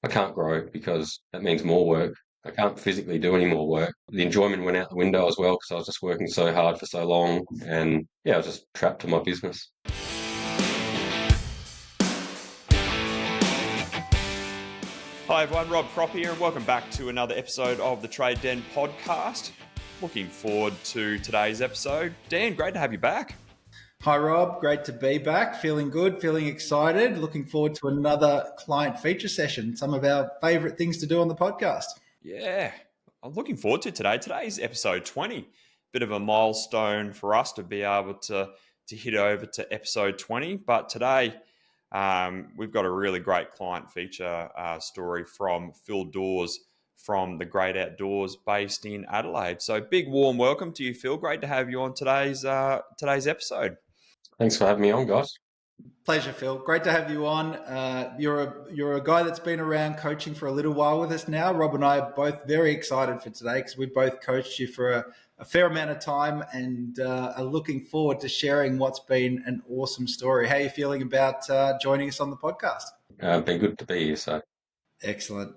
I can't grow because that means more work. I can't physically do any more work. The enjoyment went out the window as well because I was just working so hard for so long, and yeah, I was just trapped to my business. Hi everyone, Rob Kropp here, and welcome back to another episode of the Trade Den podcast. Looking forward to today's episode. Dan, great to have you back. Hi Rob, great to be back. Feeling good, feeling excited. Looking forward to another client feature session, some of our favourite things to do on the podcast. Yeah, I'm looking forward to today. Today's episode 20. Bit of a milestone for us to be able to hit over to episode 20. But today, we've got a really great client feature story from Phil Dawes from the Great Outdoors based in Adelaide. So big warm welcome to you, Phil. Great to have you on today's episode. Thanks for having me on, guys. Pleasure, Phil. Great to have you on. You're a guy that's been around coaching for a little while with us now. Rob and I are both very excited for today because we both coached you for a fair amount of time and are looking forward to sharing what's been an awesome story. How are you feeling about joining us on the podcast? Been good to be here, so. Excellent.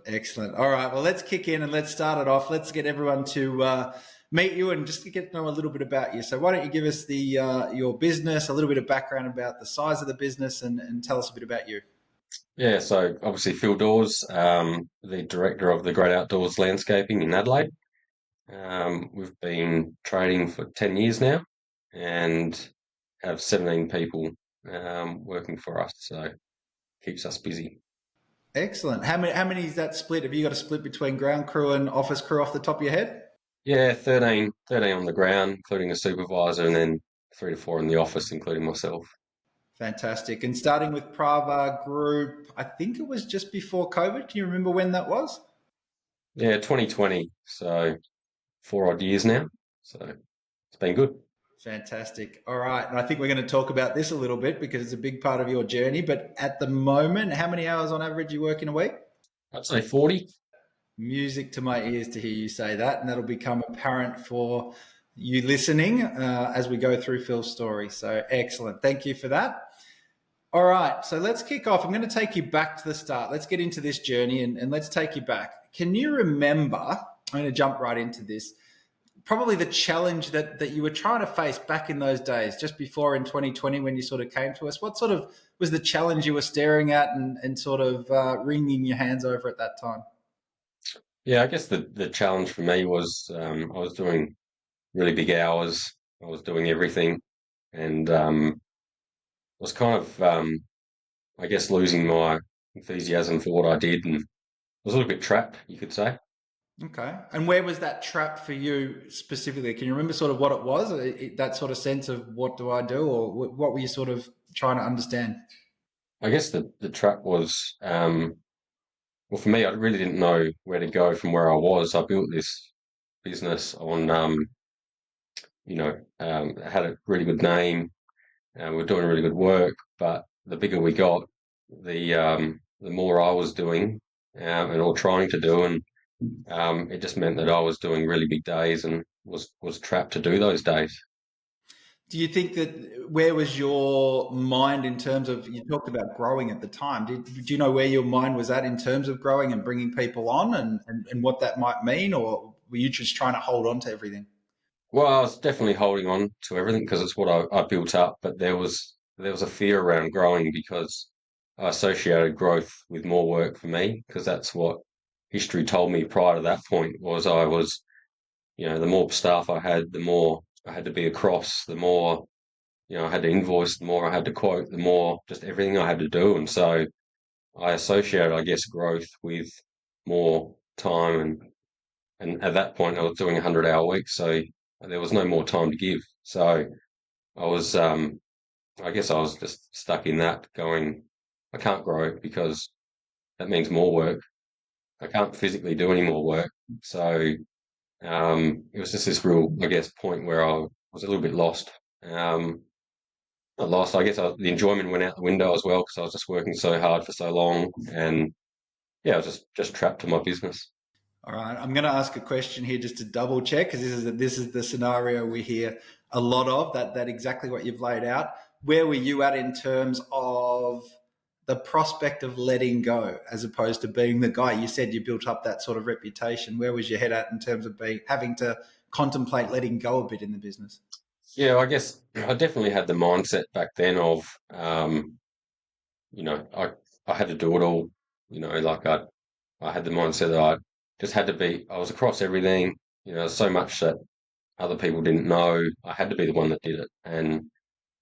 All right, well, let's kick in and let's start it off. Let's get everyone to meet you and just to get to know a little bit about you. So why don't you give us your business, a little bit of background about the size of the business and tell us a bit about you. Yeah, so obviously Phil Dawes, the director of the Great Outdoors Landscaping in Adelaide. We've been trading for 10 years now and have 17 people working for us, so keeps us busy. Excellent. How many is that split? Have you got a split between ground crew and office crew off the top of your head? Yeah, 13 on the ground, including a supervisor, and then 3 to 4 in the office, including myself. Fantastic. And starting with Pravar Group, I think it was just before COVID. Can you remember when that was? Yeah, 2020, so 4 odd years now, so it's been good. Fantastic. All right. And I think we're going to talk about this a little bit because it's a big part of your journey. But at the moment, how many hours on average you work in a week? I'd say 40. Music to my ears to hear you say that. And that'll become apparent for you listening as we go through Phil's story. So excellent. Thank you for that. All right. So let's kick off. I'm going to take you back to the start. Let's get into this journey and let's take you back. Can you remember? I'm going to jump right into this. Probably the challenge that you were trying to face back in those days, just before in 2020 when you sort of came to us. What sort of was the challenge you were staring at and sort of wringing your hands over at that time? Yeah, I guess the challenge for me was I was doing really big hours. I was doing everything and was kind of, I guess, losing my enthusiasm for what I did and was a little bit trapped, you could say. Okay. And where was that trap for you specifically? Can you remember sort of what it was, that sort of sense of what do I do, or what were you sort of trying to understand? I guess the trap was, well, for me, I really didn't know where to go from where I was. I built this business on, had a really good name. We were doing really good work, but the bigger we got, the more I was doing and or trying to do, and it just meant that I was doing really big days and was trapped to do those days. Do you think that where was your mind in terms of, you talked about growing at the time, do you know where your mind was at in terms of growing and bringing people on and what that might mean, or were you just trying to hold on to everything? Well, I was definitely holding on to everything because it's what I built up, but there was a fear around growing because I associated growth with more work for me because that's what history told me prior to that point was I was, the more staff I had, the more I had to be across, the more, I had to invoice, the more I had to quote, the more just everything I had to do. And so I associated, I guess, growth with more time. And at that point I was doing 100-hour weeks. So there was no more time to give. So I was, I guess I was just stuck in that going, I can't grow because that means more work. I can't physically do any more work. So it was just this real, I guess, point where I was a little bit lost. Not lost, I guess the enjoyment went out the window as well because I was just working so hard for so long. And yeah, I was just trapped to my business. All right, I'm going to ask a question here just to double check because this is the scenario we hear a lot of, that exactly what you've laid out. Where were you at in terms of the prospect of letting go as opposed to being the guy? You said you built up that sort of reputation. Where was your head at in terms of having to contemplate letting go a bit in the business? Yeah, I guess I definitely had the mindset back then of, I had to do it all. Like I had the mindset that I just had to be. I was across everything. So much that other people didn't know. I had to be the one that did it, and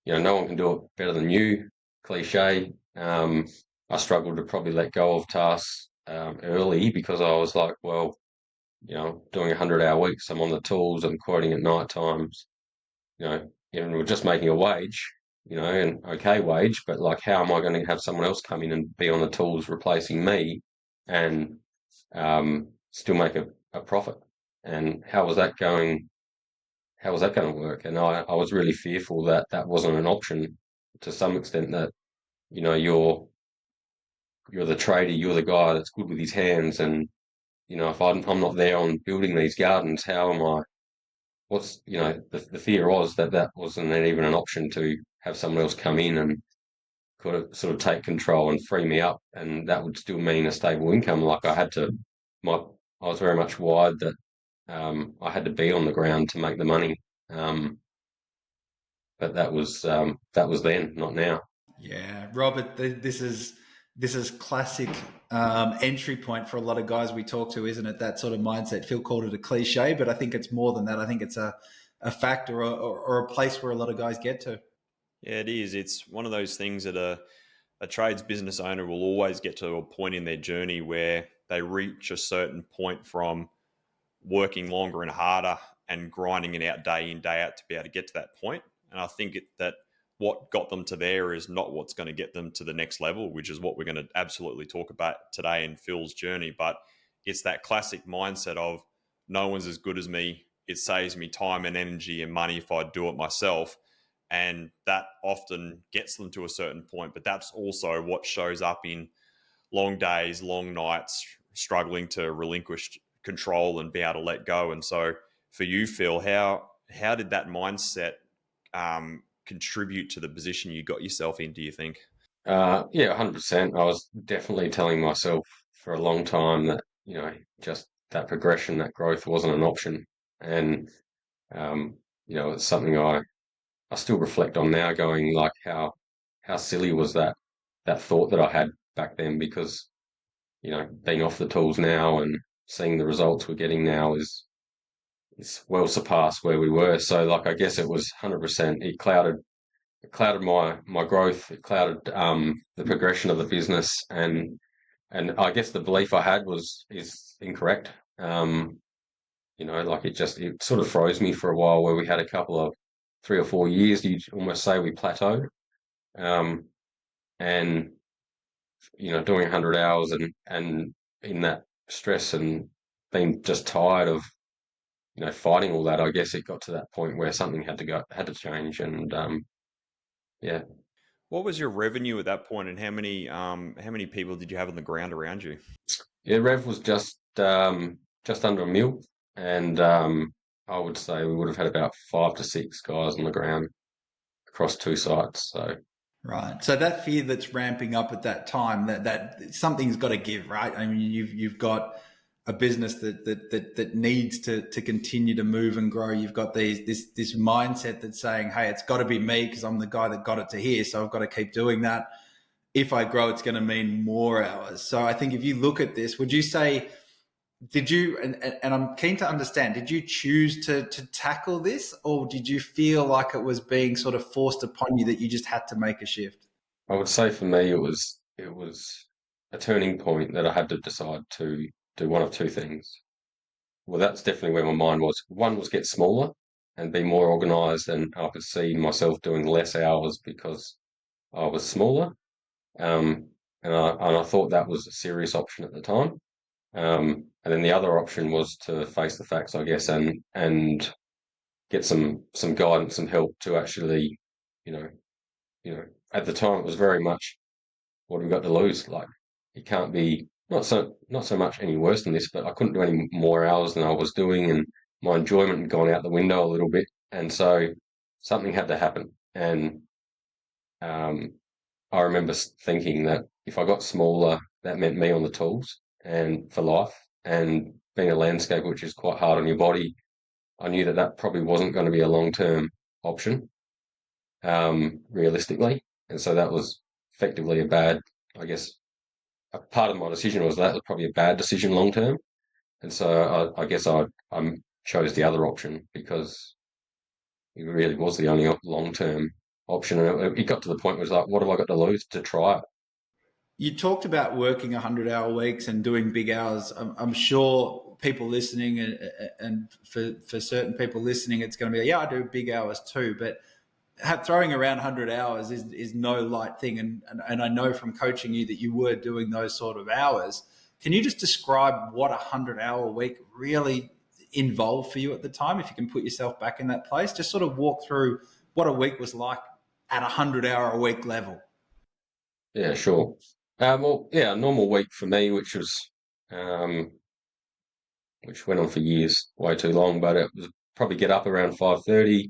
no one can do it better than you. Cliche. I struggled to probably let go of tasks early because I was like, well, doing 100-hour weeks. I'm on the tools. I'm quoting at night times. And we're just making a wage, an okay wage, but like, how am I going to have someone else come in and be on the tools replacing me and still make a profit? And how was that going? How was that going to work? And I was really fearful that that wasn't an option to some extent. That you're the trader, you're the guy that's good with his hands, and if I'm not there on building these gardens, how am I? What's the fear was that that wasn't even an option to have someone else come in and could have sort of take control and free me up, and that would still mean a stable income. Like my I was very much wired that I had to be on the ground to make the money, um, but that was then, not now. Yeah, Robert, this is classic entry point for a lot of guys we talk to, isn't it? That sort of mindset. Phil called it a cliche, but I think it's more than that. I think it's a factor or a place where a lot of guys get to. Yeah, it is. It's one of those things that a trades business owner will always get to a point in their journey where they reach a certain point from working longer and harder and grinding it out day in, day out to be able to get to that point. And I think that what got them to there is not what's going to get them to the next level, which is what we're going to absolutely talk about today in Phil's journey. But it's that classic mindset of no one's as good as me. It saves me time and energy and money if I do it myself. And that often gets them to a certain point. But that's also what shows up in long days, long nights, struggling to relinquish control and be able to let go. And so for you, Phil, how did that mindset contribute to the position you got yourself in, do you think? Yeah, 100%. I was definitely telling myself for a long time that just that progression, that growth wasn't an option, and it's something I still reflect on now, going like how silly was that thought that I had back then, because being off the tools now and seeing the results we're getting now is well surpassed where we were. So like, I guess it was 100%. It clouded my growth. It clouded the progression of the business, and I guess the belief I had is incorrect. Like it sort of froze me for a while, where we had a couple of 3 or 4 years. You'd almost say we plateaued, um, and doing 100 hours and in that stress and being just tired of fighting all that. I guess it got to that point where something had to change, and yeah. What was your revenue at that point, and how many people did you have on the ground around you? Yeah, Rev was just under a mil, and I would say we would have had about 5 to 6 guys on the ground across 2 sites. So Right. So that fear that's ramping up at that time, that something's got to give, right? I mean, you've got a business that needs to continue to move and grow. You've got this mindset that's saying, hey, it's got to be me because I'm the guy that got it to here, so I've got to keep doing that. If I grow, it's going to mean more hours. So I think if you look at this, would you say, did you, and I'm keen to understand, did you choose to tackle this, or did you feel like it was being sort of forced upon you that you just had to make a shift? I would say for me it was a turning point that I had to decide to do one of two things. Well, that's definitely where my mind was. One was get smaller and be more organised, and I could see myself doing less hours because I was smaller. And I thought that was a serious option at the time. And then the other option was to face the facts, I guess, and get some guidance, some help to actually, you know, at the time it was very much, what have we got to lose? Like, it can't be not so much any worse than this, but I couldn't do any more hours than I was doing, and my enjoyment had gone out the window a little bit, and so something had to happen. And um, I remember thinking that if I got smaller, that meant me on the tools and for life. And being a landscaper, which is quite hard on your body, I knew that that probably wasn't going to be a long-term option, realistically. And so that was effectively a bad, I guess, a part of my decision was that was probably a bad decision long-term. And so I guess I chose the other option because it really was the only long-term option. And it got to the point where it was like, what have I got to lose to try it? You talked about working 100-hour weeks and doing big hours. I'm sure people listening and for certain people listening, it's going to be, yeah, I do big hours too. But throwing around 100 hours is no light thing. And I know from coaching you that you were doing those sort of hours. Can you just describe what a 100-hour week really involved for you at the time? If you can put yourself back in that place, just sort of walk through what a week was like at a 100-hour a week level. Yeah, sure. Well, yeah, a normal week for me, um, which went on for years, way too long, but it was probably get up around 5:30,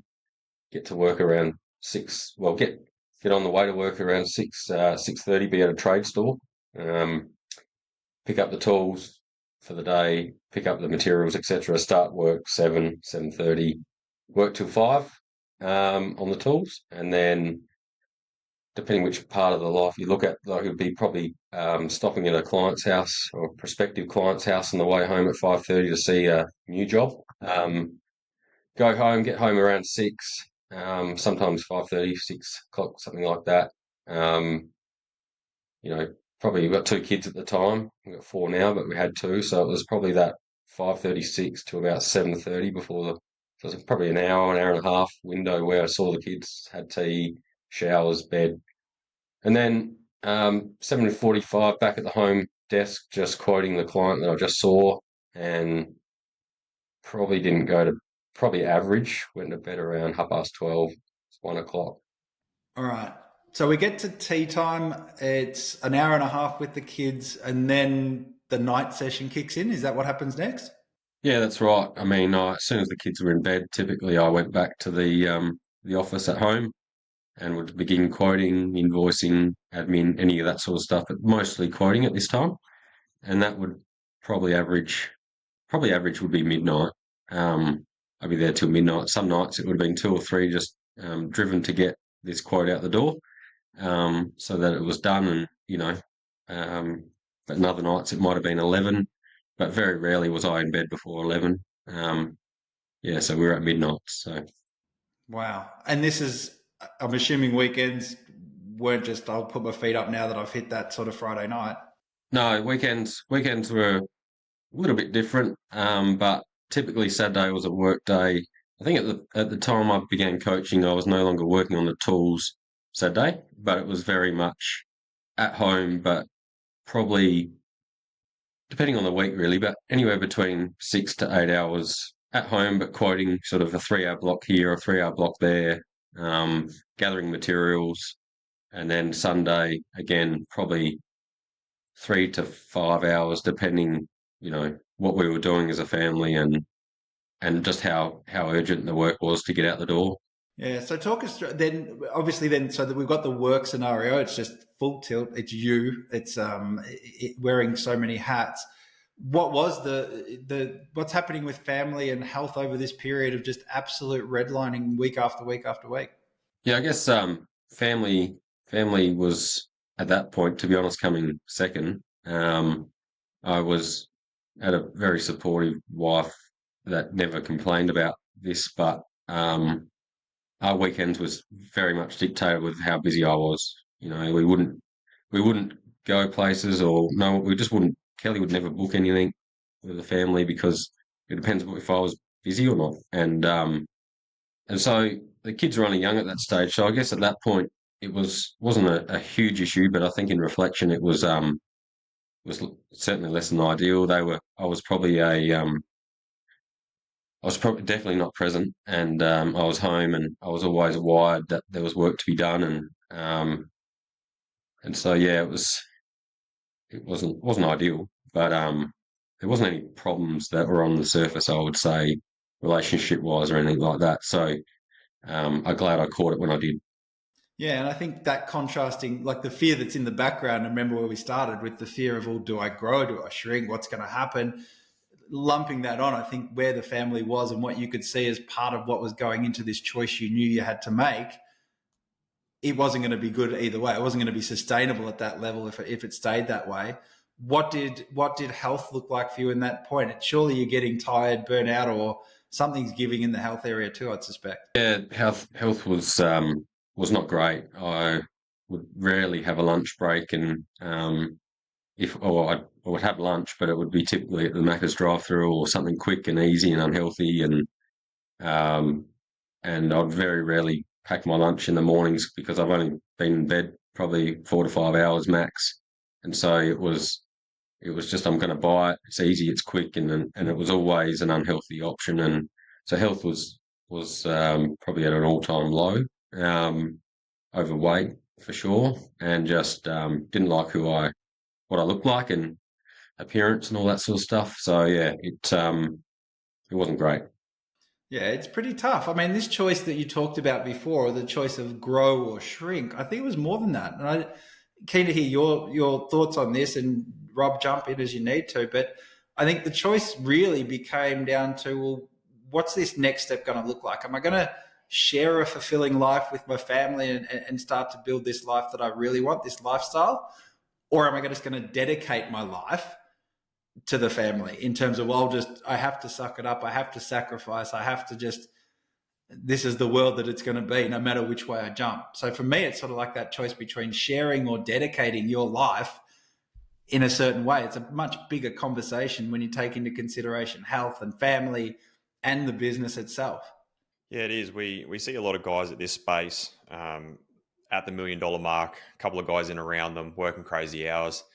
get to work around 6. Well, get on the way to work around 6:30, be at a trade store, um, pick up the tools for the day, pick up the materials, etc. Start work 7:30, work till 5 on the tools, and then depending which part of the life you look at, like it would be probably stopping at a client's house or a prospective client's house on the way home at 5:30 to see a new job. Go home, get home around 6, sometimes 5:30, 6 o'clock, something like that. Um, you know, probably we've got 2 kids at the time. We've got 4 now, but we had 2, so it was probably that 5:36 to about 7:30 before the. So it was probably an hour and a half window where I saw the kids, had tea, showers, bed, and then 7:45 back at the home desk, just quoting the client that I just saw, and probably didn't go to probably average. Went to bed around 12:30, 1 o'clock. All right. So we get to tea time. It's an hour and a half with the kids, and then the night session kicks in. Is that what happens next? Yeah, that's right. I mean, as soon as the kids were in bed, typically I went back to the office at home and would begin quoting, invoicing, admin, any of that sort of stuff, but mostly quoting at this time. And that would probably average would be midnight. I'd be there till midnight. Some nights it would have been 2 or 3 just driven to get this quote out the door, so that it was done. And um, but in other nights it might have been 11, but very rarely was I in bed before 11. Yeah, so we were at midnight. So Wow. And this is, I'm assuming weekends weren't just, I'll put my feet up now that I've hit that sort of Friday night. no, weekends were a little bit different, but typically Saturday was a work day. I think at the time I began coaching, I was no longer working on the tools Saturday, but it was very much at home, but probably depending on the week really, but anywhere between 6 to 8 hours at home, but quoting sort of a 3 hour block here, a 3 hour block there, gathering materials, and then Sunday again probably 3 to 5 hours, depending, what we were doing as a family and just how urgent the work was to get out the door. Yeah. So talk us through then, obviously then, so that we've got the work scenario. It's just full tilt. It's you, it's wearing so many hats. What was what's happening with family and health over this period of just absolute redlining week after week after week? Yeah, I guess family was at that point, to be honest, coming second. I was had a very supportive wife that never complained about this, but our weekends was very much dictated with how busy I was. We wouldn't go places, or no, we just wouldn't. Kelly would never book anything with the family because it depends if I was busy or not. And so the kids were only young at that stage. So I guess at that point it wasn't a huge issue, but I think in reflection it was certainly less than ideal. I was probably definitely not present, and I was home, and I was always wired that there was work to be done, and so yeah, it wasn't ideal, but there wasn't any problems that were on the surface, I would say, relationship wise or anything like that. So I'm glad I caught it when I did. Yeah, and I think that contrasting, like the fear that's in the background, remember where we started with the fear of, well, do I grow? Do I shrink? What's going to happen? Lumping that on, I think where the family was and what you could see as part of what was going into this choice you knew you had to make, it wasn't going to be good either way. It wasn't going to be sustainable at that level if it stayed that way. What did health look like for you in that point? Surely you're getting tired, burnt out, or something's giving in the health area too, I'd suspect. Yeah, health was not great. I would rarely have a lunch break, and I would have lunch, but it would be typically at the Macca's drive-through or something quick and easy and unhealthy, um, and I'd very rarely pack my lunch in the mornings because I've only been in bed probably 4 to 5 hours max, and so it was just I'm going to buy it. It's easy, it's quick, and it was always an unhealthy option, and so health was probably at an all-time low. Overweight for sure, and just didn't like what I looked like and appearance and all that sort of stuff. So yeah, it wasn't great. Yeah, it's pretty tough. I mean, this choice that you talked about before, the choice of grow or shrink, I think it was more than that. And I'm keen to hear your thoughts on this, and Rob, jump in as you need to. But I think the choice really became down to, well, what's this next step going to look like? Am I going to share a fulfilling life with my family and start to build this life that I really want, this lifestyle? Or am I just going to dedicate my life to the family in terms of, well, I have to suck it up. I have to sacrifice. I have to this is the world that it's going to be no matter which way I jump. So for me, it's sort of like that choice between sharing or dedicating your life in a certain way. It's a much bigger conversation when you take into consideration health and family and the business itself. Yeah, it is. We see a lot of guys at this space at the $1 million mark, a couple of guys in around them working crazy hours.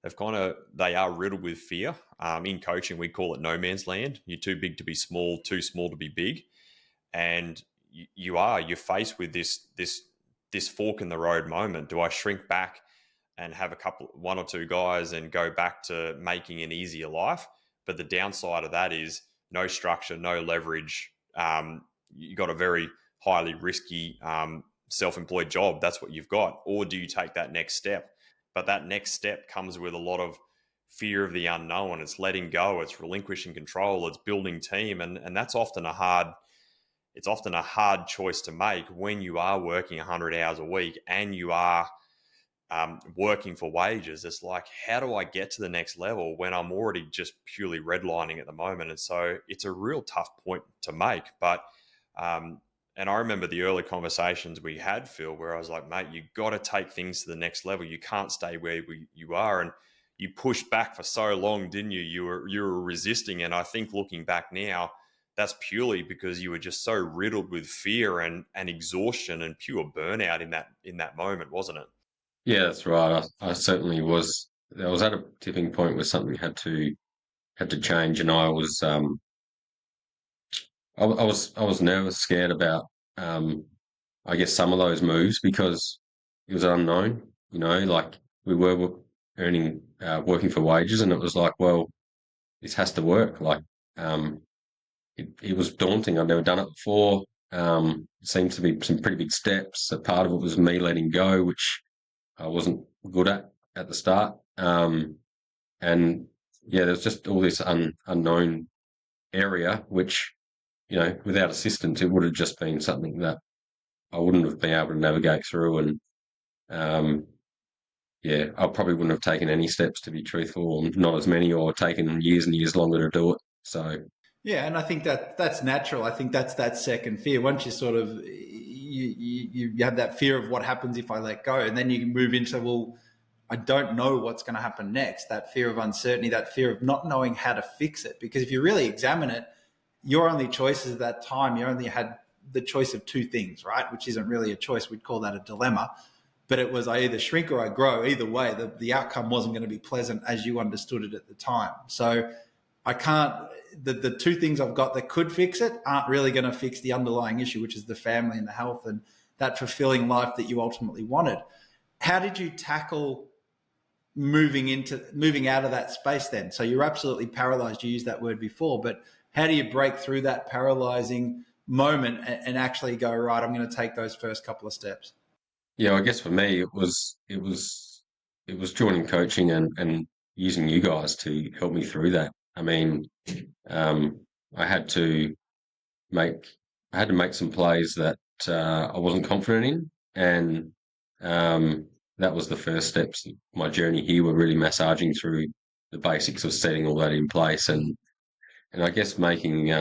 They are riddled with fear. In coaching, we call it no man's land. You're too big to be small, too small to be big. And you're faced with this fork in the road moment. Do I shrink back and have one or two guys and go back to making an easier life? But the downside of that is no structure, no leverage. You got a very highly risky self-employed job. That's what you've got. Or do you take that next step? But that next step comes with a lot of fear of the unknown. It's letting go. It's relinquishing control. It's building team, and that's often a hard choice to make when you are working 100 hours a week and you are working for wages. It's like, how do I get to the next level when I'm already just purely redlining at the moment? And so it's a real tough point to make. But and I remember the early conversations we had, Phil, where I was like, mate, you got to take things to the next level. You can't stay where you are. And you pushed back for so long, didn't you? You were resisting. And I think looking back now, that's purely because you were just so riddled with fear and exhaustion and pure burnout in that moment, wasn't it? Yeah, that's right. I certainly was. I was at a tipping point where something had to change, and I was nervous, scared about I guess some of those moves because it was unknown. Like we were earning working for wages, and it was like, well, this has to work. Like it was daunting. I'd never done it before. It seemed to be some pretty big steps. A part of it was me letting go, which I wasn't good at the start. And yeah, there's just all this unknown area, which, without assistance, it would have just been something that I wouldn't have been able to navigate through. And um, yeah, I probably wouldn't have taken any steps, to be truthful, or not as many, or taken years and years longer to do it. So Yeah, and I think that's natural. I think that's that second fear. Once you sort of you have that fear of what happens if I let go, and then you move into, well, I don't know what's going to happen next. That fear of uncertainty, that fear of not knowing how to fix it. Because if you really examine it, your only choices at that time, you only had the choice of two things, right? Which isn't really a choice. We'd call that a dilemma. But it was, I either shrink or I grow. Either way, the outcome wasn't going to be pleasant as you understood it at the time. So I can't, the two things I've got that could fix it aren't really going to fix the underlying issue, which is the family and the health and that fulfilling life that you ultimately wanted. How did you tackle moving out of that space then? So you're absolutely paralyzed. You used that word before, but how do you break through that paralyzing moment and actually go, right, I'm going to take those first couple of steps? Yeah, I guess for me it was joining coaching and using you guys to help me through that. I mean, um, I had to make I had to make some plays that I wasn't confident in, and um, that was the first steps of my journey here. Were really massaging through the basics of setting all that in place, and I guess making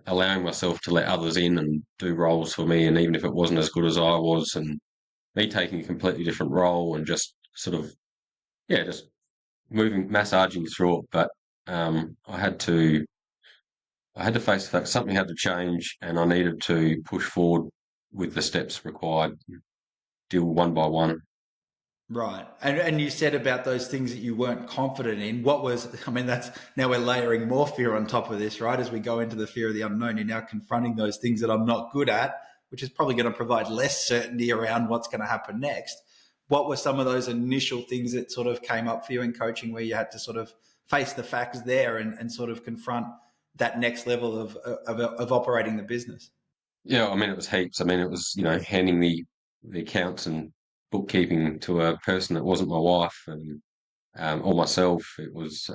allowing myself to let others in and do roles for me, and even if it wasn't as good as I was, and me taking a completely different role and just sort of just moving massaging through it. But I had to face the fact something had to change, and I needed to push forward with the steps required, deal one by one. Right. And you said about those things that you weren't confident in. What was, I mean, that's now we're layering more fear on top of this, right? As we go into the fear of the unknown, you're now confronting those things that I'm not good at, which is probably going to provide less certainty around what's going to happen next. What were some of those initial things that sort of came up for you in coaching where you had to sort of face the facts there and sort of confront that next level of operating the business? Yeah, I mean, it was heaps. I mean, it was, handing the accounts and bookkeeping to a person that wasn't my wife and or myself. It was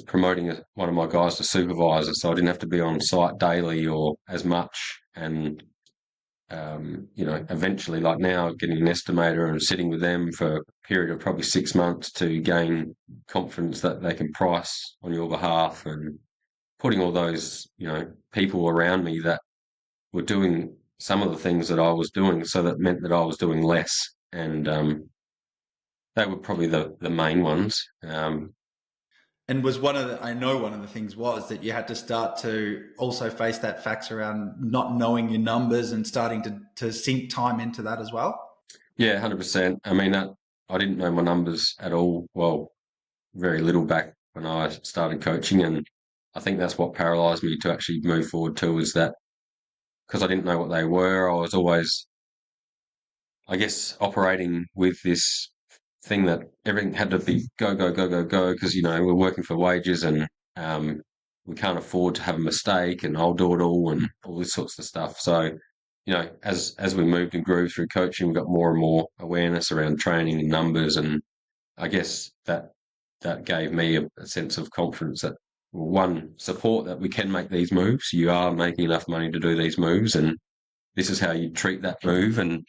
promoting one of my guys to supervisor, so I didn't have to be on site daily or as much. And eventually, like now, getting an estimator and sitting with them for a period of probably 6 months to gain confidence that they can price on your behalf, and putting all those, people around me that were doing some of the things that I was doing, so that meant that I was doing less. And they were probably the main ones. And was one of the, I know one of the things was that you had to start to also face that facts around not knowing your numbers and starting to sink time into that as well. Yeah, 100%. I mean, I didn't know my numbers at all. Well, very little back when I started coaching, and I think that's what paralysed me to actually move forward too. Is that because I didn't know what they were, I was always, I guess, operating with this thing that everything had to be go, go, go, go, go, because, we're working for wages, and um, we can't afford to have a mistake, and I'll do it all, and all this sorts of stuff. So, as we moved and grew through coaching, we got more and more awareness around training and numbers, and I guess that gave me a sense of confidence that, one, support that we can make these moves. You are making enough money to do these moves, and this is how you treat that move. And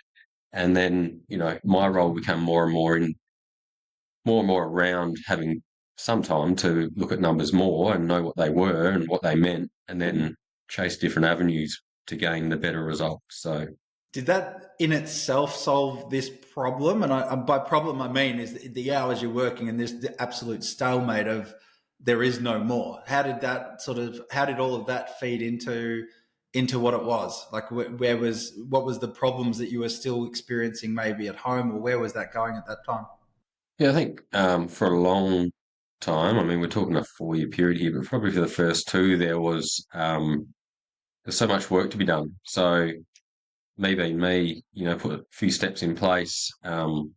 then, my role became more and more around having some time to look at numbers more and know what they were and what they meant, and then chase different avenues to gain the better results. So, Did that in itself solve this problem? And by problem, I mean is the hours you're working and this the absolute stalemate of there is no more. How did all of that feed into what it was? Like what was the problems that you were still experiencing maybe at home, or where was that going at that time? yeah, I think for a long time, I mean, we're talking a 4-year period here, but probably for the first two, there's so much work to be done. So me being me, put a few steps in place and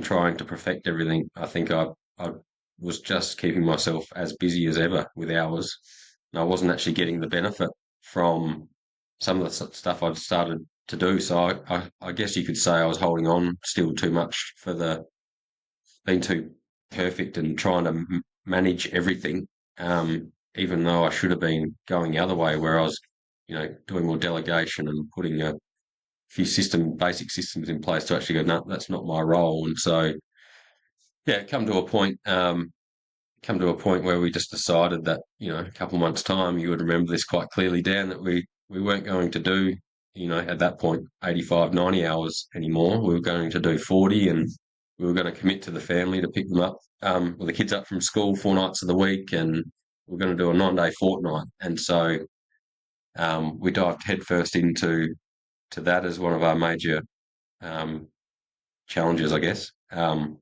trying to perfect everything. I think I was just keeping myself as busy as ever with hours, and I wasn't actually getting the benefit from some of the stuff I'd started to do. So I guess you could say I was holding on still too much for being too perfect and trying to manage everything. Even though I should have been going the other way, where I was, doing more delegation and putting a few basic systems in place to actually go, no, that's not my role. And so, yeah, come to a point where we just decided that, a couple of months' time, you would remember this quite clearly, Dan, that we weren't going to do, at that point, 85, 90 hours anymore. We were going to do 40, and we were going to commit to the family to pick them up, with the kids up from school 4 nights of the week, and we're going to do a 9-day fortnight. And so we dived headfirst into that as one of our major um, challenges, I guess, and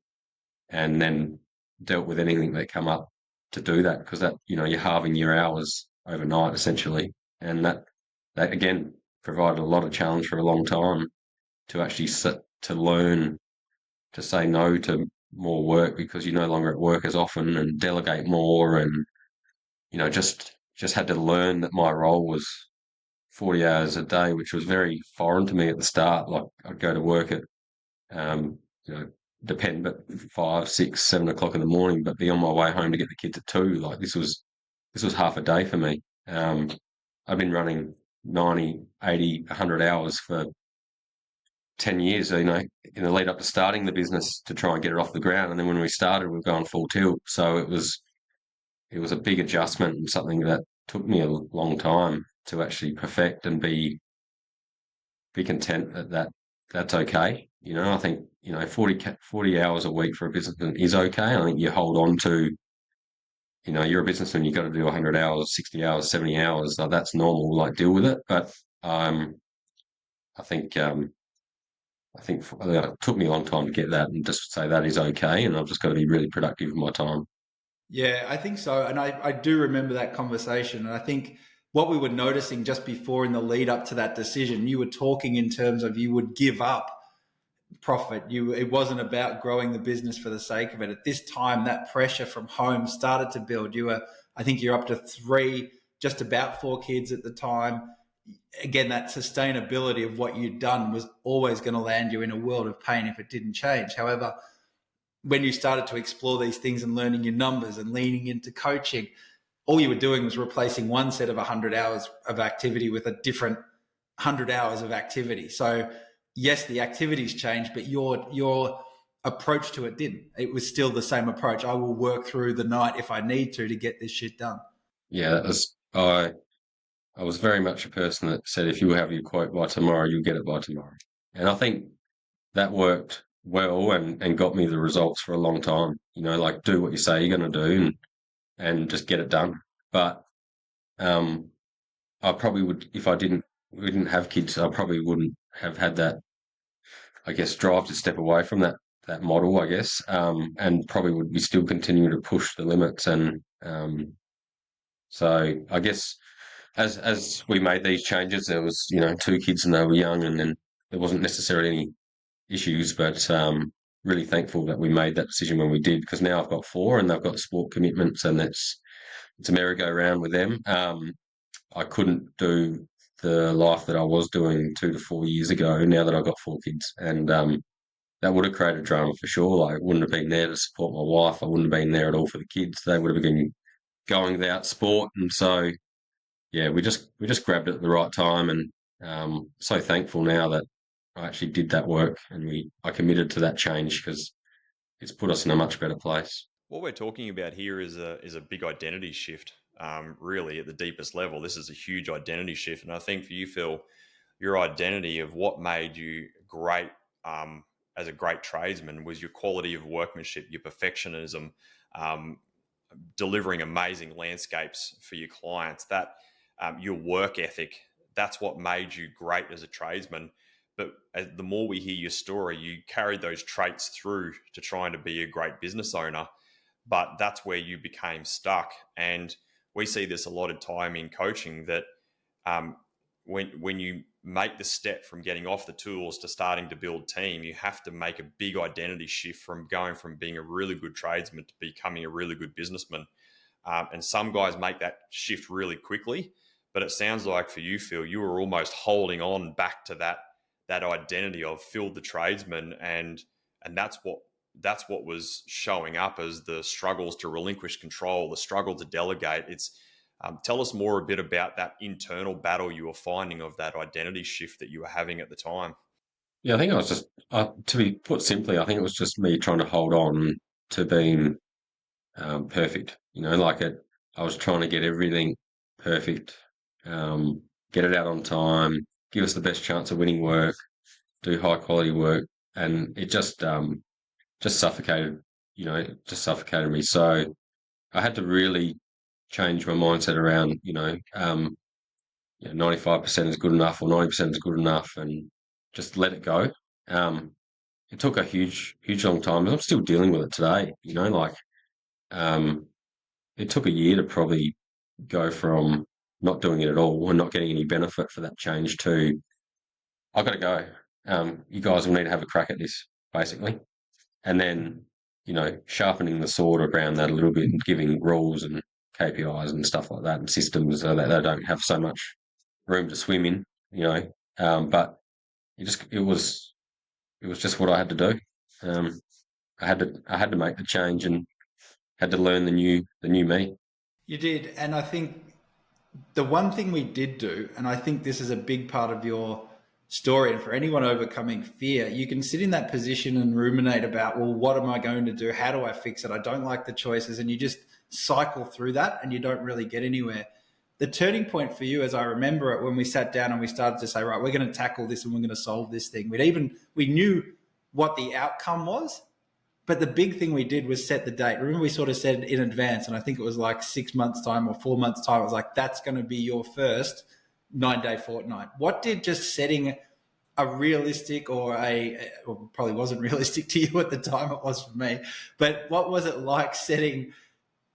then dealt with anything that come up to do that, because that, you're halving your hours overnight essentially, and that again provided a lot of challenge for a long time to actually sit to learn to say no to more work, because you're no longer at work as often, and delegate more, and just had to learn that my role was 40 hours a day, which was very foreign to me at the start. Like I'd go to work at, you know, but 5, 6, 7 o'clock in the morning, but be on my way home to get the kids at 2. Like this was half a day for me. I've been running 90, 80, 100 hours for 10 years, you know, in the lead up to starting the business to try and get it off the ground. And then when we started, we've gone full tilt. So it was a big adjustment and something that took me a long time to actually perfect and be content that's okay. You know, I think, you know, 40 hours a week for a businessman is okay. I think you hold on to, you know, you're a businessman, you've got to do 100 hours, 60 hours, 70 hours. Like that's normal, like deal with it. But I think, it took me a long time to get that and just say that is okay. And I've just got to be really productive with my time. Yeah, I think so. And I do remember that conversation. And I think what we were noticing just before in the lead up to that decision, you were talking in terms of you would give up profit. It wasn't about growing the business for the sake of it. At this time, that pressure from home started to build. I think you're up to 3, just about 4 kids at the time. Again, that sustainability of what you'd done was always going to land you in a world of pain if it didn't change. However, when you started to explore these things and learning your numbers and leaning into coaching, all you were doing was replacing one set of 100 hours of activity with a different 100 hours of activity. So yes, the activities changed, but your approach to it didn't. It was still the same approach. I will work through the night if I need to get this shit done. Yeah, I was very much a person that said, if you have your quote by tomorrow, you'll get it by tomorrow. And I think that worked well and got me the results for a long time. You know, like do what you say you're going to do and just get it done. But I probably would, if we didn't have kids, I probably wouldn't have had that, I guess, drive to step away from that model, I guess, and probably would be still continue to push the limits. And so I guess as we made these changes, there was, you know, 2 kids and they were young, and then there wasn't necessarily any issues, but really thankful that we made that decision when we did, because now I've got 4 and they've got sport commitments, and it's a merry-go-round with them. I couldn't do the life that I was doing 2 to 4 years ago now that I've got 4 kids, and that would have created drama for sure. Like, I wouldn't have been there to support my wife. I wouldn't have been there at all for the kids. They would have been going without sport, and so yeah, we just grabbed it at the right time, and so thankful now that I actually did that work and I committed to that change, because it's put us in a much better place. What we're talking about here is a big identity shift. Really, at the deepest level, this is a huge identity shift, and I think for you, Phil, your identity of what made you great as a great tradesman was your quality of workmanship, your perfectionism, um, delivering amazing landscapes for your clients. That your work ethic. That's what made you great as a tradesman. But the more we hear your story, you carried those traits through to trying to be a great business owner. But that's where you became stuck. And we see this a lot of time in coaching, that um, when you make the step from getting off the tools to starting to build team, you have to make a big identity shift from going from being a really good tradesman to becoming a really good businessman. And some guys make that shift really quickly, but it sounds like for you, Phil, you were almost holding on back to that identity of Phil the tradesman, and that's what was showing up as the struggles to relinquish control, the struggle to delegate. It's tell us more a bit about that internal battle you were finding of that identity shift that you were having at the time. Yeah, I think I was just, to be put simply, I think it was just me trying to hold on to being perfect. You know, I was trying to get everything perfect, get it out on time, give us the best chance of winning work, do high quality work, and it just suffocated. You know, it just suffocated me. So I had to really change my mindset around. 95% is good enough or 90% is good enough, and just let it go. Um, it took a huge, huge long time. I'm still dealing with it today. You know, like um, it took a year to probably go from not doing it at all and not getting any benefit for that change to I've got to go. You guys will need to have a crack at this, basically, and then sharpening the sword around that a little bit and giving rules and KPIs and stuff like that and systems so that they don't have so much room to swim in, but it was just what I had to do. I had to make the change and had to learn the new me. You did. And I think the one thing we did do, and I think this is a big part of your story, and for anyone overcoming fear, you can sit in that position and ruminate about, well, what am I going to do? How do I fix it? I don't like the choices. And you just cycle through that and you don't really get anywhere. The turning point for you, as I remember it, when we sat down and we started to say, right, we're going to tackle this and we're going to solve this thing. We knew what the outcome was, but the big thing we did was set the date. Remember, we sort of said in advance, and I think it was like 6 months' time or 4 months' time. It was like, that's going to be your first 9-day fortnight. What did just setting a realistic or probably wasn't realistic to you at the time, it was for me, but what was it like setting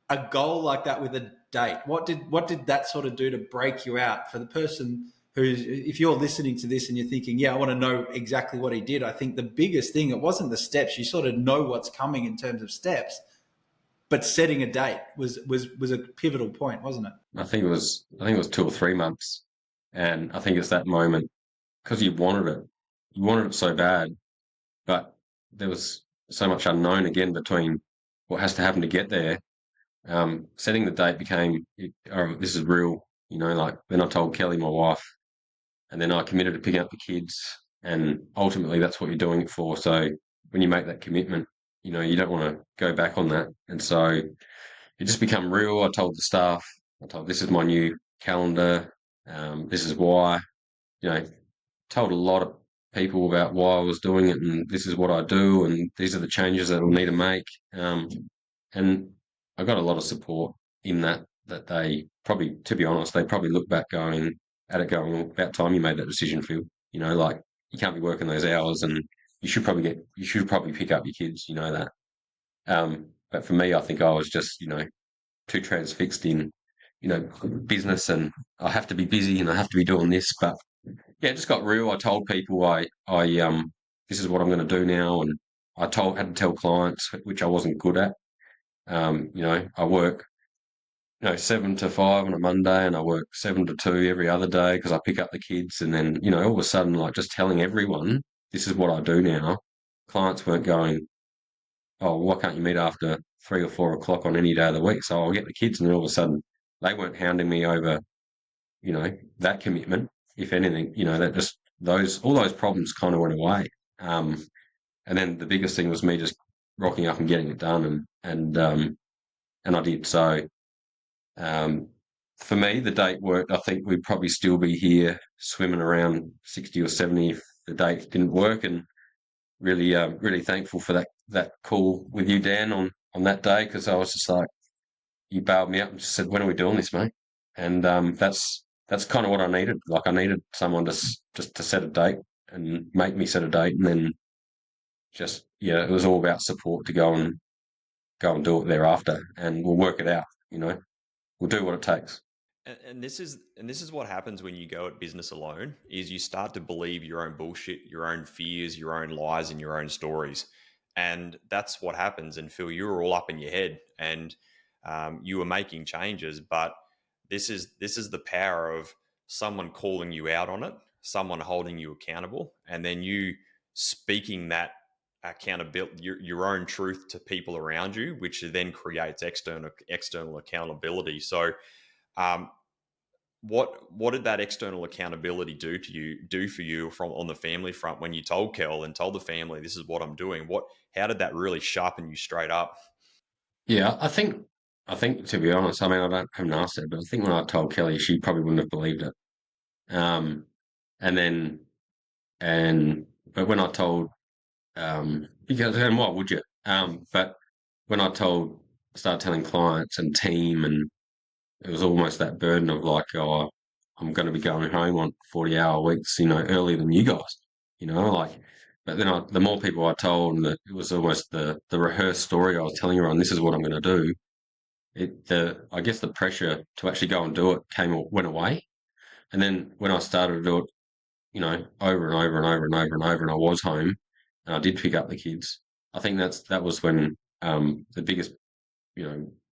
a goal like that with a date? What did that sort of do to break you out for the person who's, if you're listening to this and you're thinking, yeah, I want to know exactly what he did. I think the biggest thing, it wasn't the steps. You sort of know what's coming in terms of steps, but setting a date was a pivotal point, wasn't it? I think it was 2 or 3 months, and I think it's that moment because you wanted it. You wanted it so bad, but there was so much unknown again between what has to happen to get there. Setting the date became, oh, this is real, like then I told Kelly, my wife, and then I committed to picking up the kids, and ultimately that's what you're doing it for. So when you make that commitment, you don't want to go back on that. And so it just become real. I told the staff, this is my new calendar. This is why, you know, told a lot of people about why I was doing it, and this is what I do, and these are the changes that I'll need to make. And I got a lot of support in that they probably, to be honest, they probably look back going, about time you made that decision, Phil. Like you can't be working those hours, and you should probably pick up your kids. You know that. But for me, I think I was just too transfixed in business, and I have to be busy and I have to be doing this. But yeah, it just got real. I told people I this is what I'm going to do now, and had to tell clients, which I wasn't good at. I work 7 to 5 on a Monday, and I work 7 to 2 every other day because I pick up the kids. And then all of a sudden, like just telling everyone this is what I do now, clients weren't going, oh, why can't you meet after 3 or 4 o'clock on any day of the week? So I'll get the kids, and then all of a sudden they weren't hounding me over that commitment. If anything, that just all those problems kind of went away. And then the biggest thing was me just rocking up and getting it done, and I did. So for me, the date worked. I think we'd probably still be here swimming around 60 or 70 if the date didn't work. And really, really thankful for that call with you, Dan, on that day, because I was just like, you bailed me up and just said, when are we doing this, mate? And that's kind of what I needed. Like I needed someone just to set a date and make me set a date, and then just it was all about support to go and do it thereafter, and we'll work it out. We'll do what it takes. And this is what happens when you go at business alone, is you start to believe your own bullshit, your own fears, your own lies, and your own stories. And that's what happens. And Phil, you were all up in your head, and you were making changes, but this is the power of someone calling you out on it, someone holding you accountable, and then you speaking that accountability, your own truth to people around you, which then creates external accountability. So what did that external accountability do for you from on the family front when you told Kel and told the family, this is what I'm doing? How did that really sharpen you straight up? Yeah, I think to be honest, I mean, haven't asked her, but I think when I told Kelly, she probably wouldn't have believed it. Um, and then, but when I told, because, and why would you? But when started telling clients and team, and it was almost that burden of like, oh, I'm going to be going home on 40-hour weeks, earlier than you guys, like, but then the more people I told, and it was almost the rehearsed story I was telling everyone, this is what I'm going to do. I guess the pressure to actually go and do it went away. And then when I started to do it, over and over and over and over and over, and I was home and I did pick up the kids, I think that was when the biggest,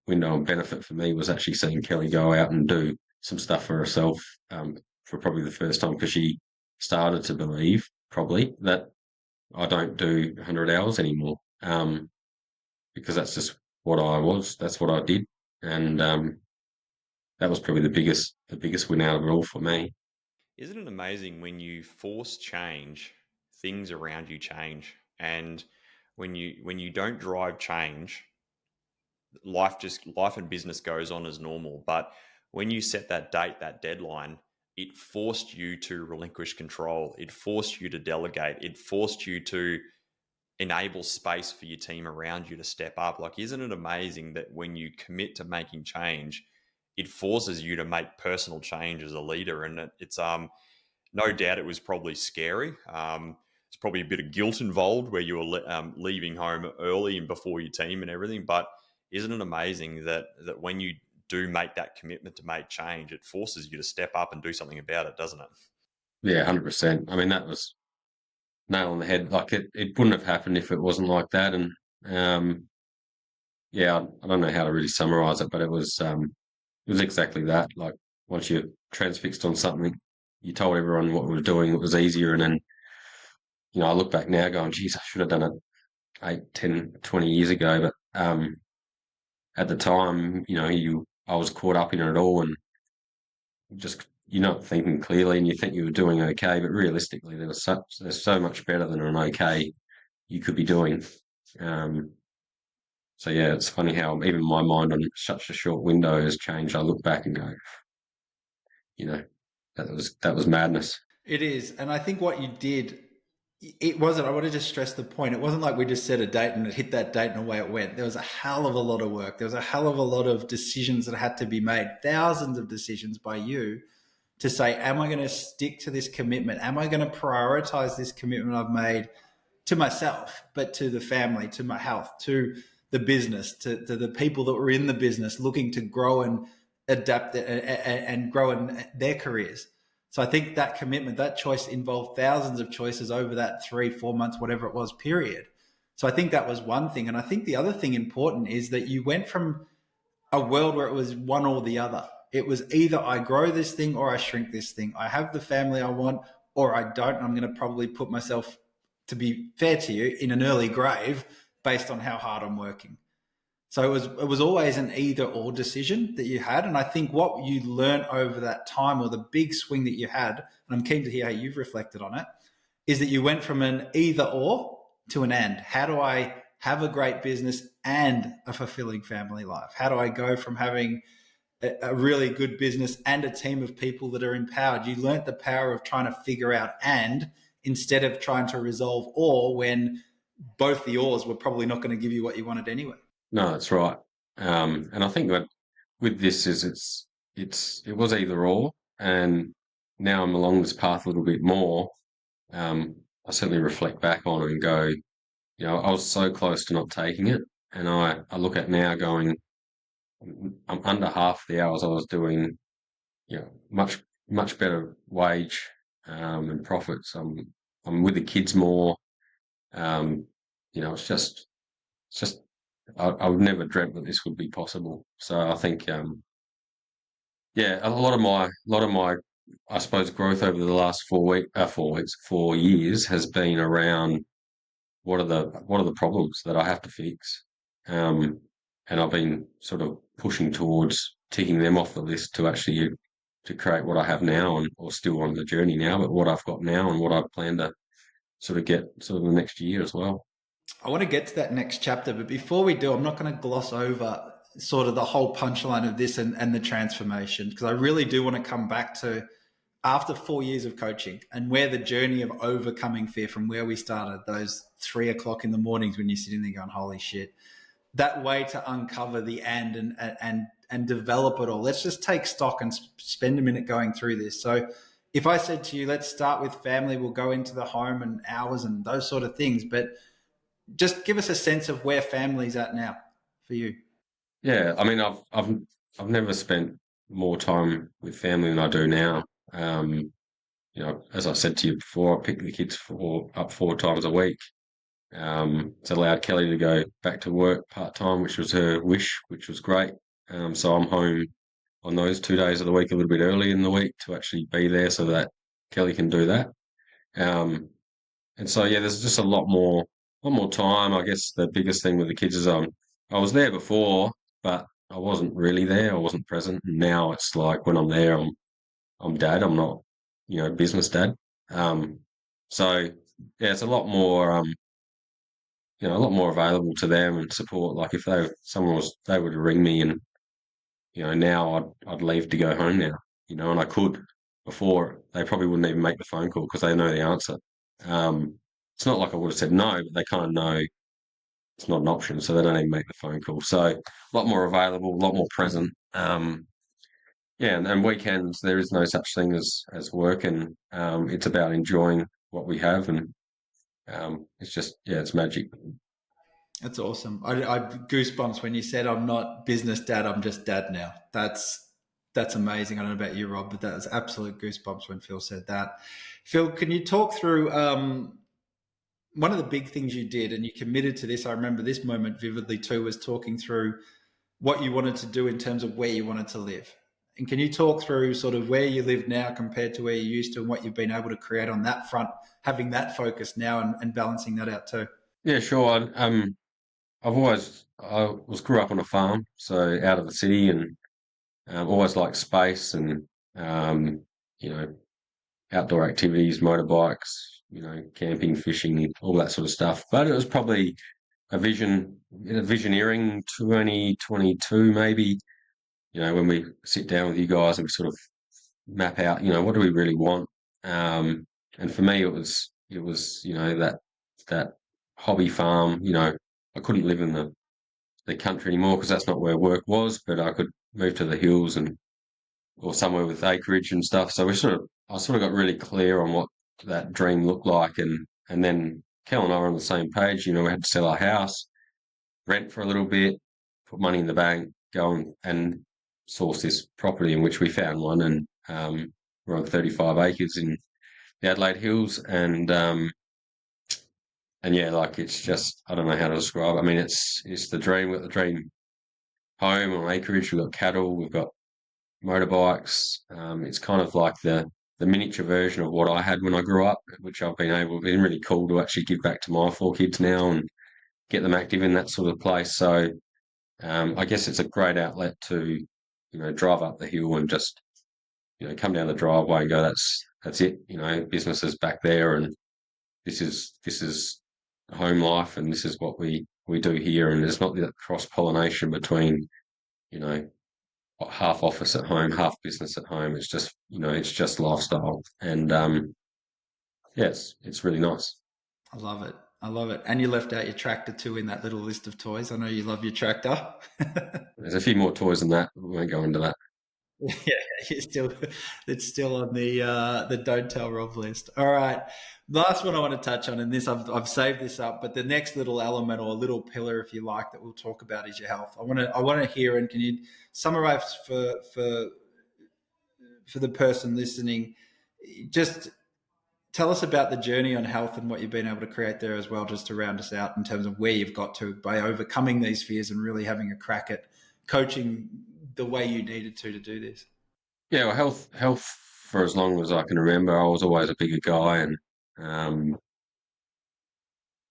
window of benefit for me was actually seeing Kelly go out and do some stuff for herself, for probably the first time, because she started to believe probably that I don't do 100 hours anymore, because that's just what I was. That's what I did, and that was probably the biggest win out of it all for me. Isn't it amazing when you force change, things around you change, and when you don't drive change, life and business goes on as normal. But when you set that date, that deadline, it forced you to relinquish control. It forced you to delegate. It forced you to enable space for your team around you to step up. Like, isn't it amazing that when you commit to making change, it forces you to make personal change as a leader? And it's no doubt it was probably scary. It's probably a bit of guilt involved where you were leaving home early and before your team and everything. But isn't it amazing that when you do make that commitment to make change, it forces you to step up and do something about it, doesn't it? Yeah, 100%. I mean, that was nail on the head. Like it wouldn't have happened if it wasn't like that. And yeah, I don't know how to really summarize it, but it was exactly that. Like once you're transfixed on something, you told everyone what we were doing. It was easier, and then I look back now, going, "Geez, I should have done it 8, 10, 20 years ago." But at the time, I was caught up in it all, and just you're not thinking clearly, and you think you were doing okay, but realistically, there's so much better than an okay you could be doing. Um, so yeah, it's funny how even my mind on such a short window has changed. I look back and go, you know, that was madness. It is. And I think what you did, it wasn't, I want to just stress the point. It wasn't like we just set a date and it hit that date and away it went. There was a hell of a lot of work. There was a hell of a lot of decisions that had to be made, thousands of decisions by you to say, am I going to stick to this commitment? Am I going to prioritize this commitment I've made to myself, but to the family, to my health, to the business, to the people that were in the business looking to grow and adapt and grow in their careers? So I think that commitment, that choice involved thousands of choices over that 3-4 months, whatever it was, period. So I think that was one thing. And I think the other thing important is that you went from a world where it was one or the other. It was either I grow this thing or I shrink this thing. I have the family I want or I don't. I'm going to probably put myself, to be fair to you, in an early grave based on how hard I'm working. So it was always an either or decision that you had. And I think what you learned over that time, or the big swing that you had, and I'm keen to hear how you've reflected on it, is that you went from an either or to an and. How do I have a great business and a fulfilling family life? How do I go from having a really good business and a team of people that are empowered? You learnt the power of trying to figure out and, instead of trying to resolve or, when both the ors were probably not going to give you what you wanted anyway. No, that's right. And I think that with this is it was either or, and now I'm along this path a little bit more. I certainly reflect back on it and go, I was so close to not taking it, and I look at now going, I'm under half the hours I was doing, much much better wage and profits. I'm with the kids more. It's just I would never dreamt that this would be possible. So I think, yeah, a lot of my, I suppose, growth over the last 4 years has been around what are the problems that I have to fix, and I've been sort of pushing towards ticking them off the list to actually to create what I have now, and or still on the journey now, but what I've got now and what I plan to sort of get sort of the next year as well. I want to get to that next chapter, but before we do, I'm not going to gloss over sort of the whole punchline of this and the transformation, because I really do want to come back to, after 4 years of coaching and where the journey of overcoming fear, from where we started, those 3 o'clock in the mornings when you're sitting there going, holy shit, that way to uncover the and develop it all. Let's just take stock and spend a minute going through this. So if I said to you, let's start with family, we'll go into the home and hours and those sort of things, but just give us a sense of where family's at now for you. Yeah, I mean, I've never spent more time with family than I do now. As I said to you before, I pick the kids up 4 times a week. It's allowed Kelly to go back to work part time, which was her wish, which was great. So I'm home on those 2 days of the week a little bit early in the week to actually be there so that Kelly can do that. And so yeah, there's just a lot more time. I guess the biggest thing with the kids is I was there before, but I wasn't really there. I wasn't present. And now it's like when I'm there, I'm dad. I'm not, business dad. Um, so yeah, it's a lot more, a lot more available to them and support. Like if they would ring me and, now I'd leave to go home now, and I could. Before they probably wouldn't even make the phone call because they know the answer. It's not like I would have said no, but they kind of know it's not an option, so they don't even make the phone call. So a lot more available, a lot more present. Yeah, and weekends there is no such thing as work, and it's about enjoying what we have, and it's just it's magic. That's awesome. I goosebumps when you said I'm not business dad, I'm just dad now. That's amazing. I don't know about you, Rob, but that was absolute goosebumps when Phil said that. Phil, can you talk through one of the big things you did, and you committed to this? I remember this moment vividly too, was talking through what you wanted to do in terms of where you wanted to live. And can you talk through sort of where you live now compared to where you used to and what you've been able to create on that front, having that focus now and balancing that out too? Yeah, sure. I grew up on a farm, so out of the city, and always liked space and um, you know outdoor activities, motorbikes, camping, fishing, all that sort of stuff. But it was probably visioneering 2022 maybe. When we sit down with you guys and we sort of map out, what do we really want? And for me, it was that hobby farm. I couldn't live in the country anymore because that's not where work was, but I could move to the hills or somewhere with acreage and stuff. So I sort of got really clear on what that dream looked like, and then Kel and I were on the same page. We had to sell our house, rent for a little bit, put money in the bank, go and source this property, in which we found one, and we're on 35 acres in the Adelaide Hills, and yeah, like it's just I don't know how to describe it. I mean, it's the dream. We've got the dream home on acreage. We've got cattle. We've got motorbikes. It's kind of like the miniature version of what I had when I grew up, which been really cool to actually give back to my 4 kids now and get them active in that sort of place. So I guess it's a great outlet to, drive up the hill and just, come down the driveway and go, that's it. Business is back there, and this is home life, and this is what we do here. And there's not that cross pollination between, you know, half office at home, half business at home. It's just lifestyle, and yeah, it's really nice. I love it. I love it. And you left out your tractor too in that little list of toys. I know you love your tractor. There's a few more toys than that. We won't go into that. Yeah, it's still on the don't tell Rob list. All right. Last one I want to touch on, and this I've saved this up, but the next little element or little pillar, if you like, that we'll talk about is your health. I want to hear, and can you summarize for the person listening, just tell us about the journey on health and what you've been able to create there as well, just to round us out in terms of where you've got to by overcoming these fears and really having a crack at coaching the way you needed to do this. Yeah, well, health for as long as I can remember, I was always a bigger guy, and um,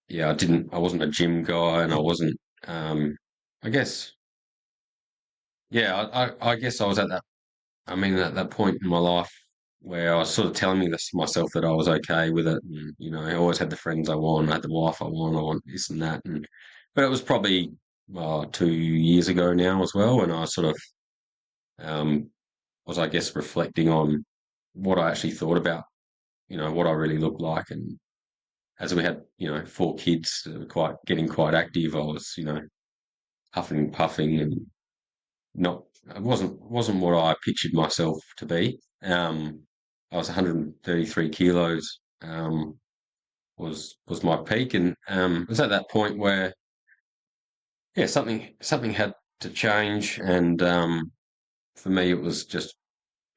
yeah, I wasn't a gym guy, and I wasn't. I guess, yeah, I guess I was at that. I mean, at that point in my life where I was sort of telling me this to myself that I was okay with it, and I always had the friends I want, I had the wife I want this and that, but it was probably 2 years ago now as well, and I sort of um, was, I guess, reflecting on what I actually thought about, what I really looked like, and as we had, 4 kids, getting quite active, I was, huffing and puffing, and not it wasn't what I pictured myself to be. I was 133 kilos, was my peak, and it was at that point where yeah, something had to change, and for me it was just